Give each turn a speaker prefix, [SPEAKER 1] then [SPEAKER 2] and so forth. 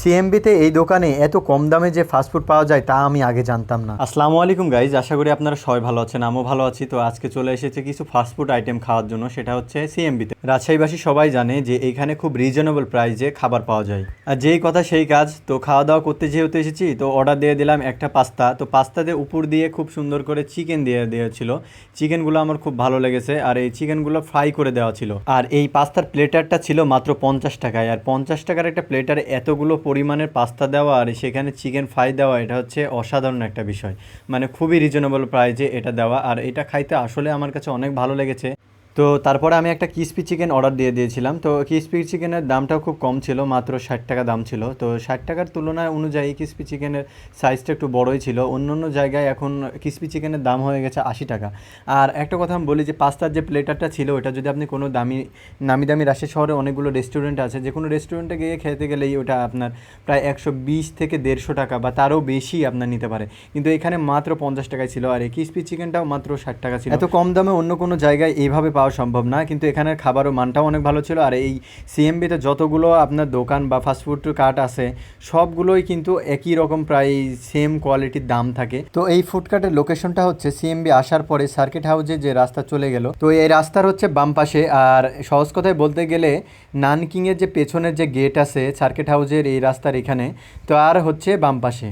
[SPEAKER 1] সিএমবিতে এই দোকানে এত কম দামে যে ফাস্টফুড পাওয়া যায় তা আমি আগে জানতাম না। আসসালামু আলাইকুম গাইজ, আশা করি আপনারা সবাই ভালো আছেন, আমিও ভালো আছি। তো আজকে চলে এসেছে কিছু ফাস্টফুড আইটেম খাওয়ার জন্য, সেটা হচ্ছে সিএমবিতে। রাজশাহীবাসী সবাই জানে যে এইখানে খুব রিজনেবল প্রাইসে খাবার পাওয়া যায়, আর যেই কথা সেই কাজ। তো খাওয়া দাওয়া করতে যেহেতু এসেছি, তো অর্ডার দিয়ে দিলাম একটা পাস্তা। তো পাস্তাতে উপর দিয়ে খুব সুন্দর করে চিকেন দিয়ে দিয়েছিল। চিকেনগুলো আমার খুব ভালো লেগেছে, আর এই চিকেনগুলো ফ্রাই করে দেওয়া ছিল। আর এই পাস্তার প্লেটারটা ছিল মাত্র 50 টাকায়। আর 50 টাকার একটা প্লেটারে এতগুলো পরিমাণের পাস্তা দেওয়া আর সেখানে চিকেন ফ্রাই দেওয়া, এটা হচ্ছে অসাধারণ একটা বিষয়। মানে খুবই রিজনেবল প্রাইসে এটা দেওয়া, আর এটা খাইতে আসলে আমার কাছে অনেক ভালো লেগেছে। তো তারপরে আমি একটা ক্রিসপি চিকেন অর্ডার দিয়ে দিয়েছিলাম। তো ক্রিসপি চিকেনের দামটাও খুব কম ছিল, মাত্র 60 টাকা দাম ছিল। তো 60 টাকার তুলনায় অনুযায়ী ক্রিসপি চিকেনের সাইজটা একটু বড়ই ছিল। অন্য অন্য জায়গায় এখন ক্রিসপি চিকেনের দাম হয়ে গেছে 80 টাকা। আর একটা কথা আমি বলি যে পাস্তার যে প্লেটারটা ছিল, ওটা যদি আপনি কোনো নামি দামি রাজশাহী শহরে অনেকগুলো রেস্টুরেন্ট আছে, যে কোনো রেস্টুরেন্টে গিয়ে খেতে গেলেই ওটা আপনার প্রায় 120 থেকে 150 টাকা বা তারও বেশি আপনার নিতে পারে, কিন্তু এখানে মাত্র 50 টাকায় ছিল। আর এই ক্রিসপি চিকেনটাও মাত্র 60 টাকা ছিল। এত কম দামে অন্য কোনো জায়গায় এইভাবে পাওয়া সম্ভব না, কিন্তু এখানের খাবারও মানটাও অনেক ভালো ছিল। আর এই সিএমবিতে যতগুলো আপনার দোকান বা ফাস্টফুড কার্ট আছে, সবগুলোই কিন্তু একই রকম প্রায় সেম কোয়ালিটির দাম থাকে। তো এই ফুডকার্টের লোকেশনটা হচ্ছে সিএমবি আসার পরে সার্কিট হাউসে যে রাস্তা চলে গেল, তো এই রাস্তার হচ্ছে বাম পাশে। আর সহজ কথায় বলতে গেলে নানকিংয়ের যে পেছনের যে গেট আছে সার্কিট হাউসের, এই রাস্তার এখানে, তো আর হচ্ছে বাম পাশে।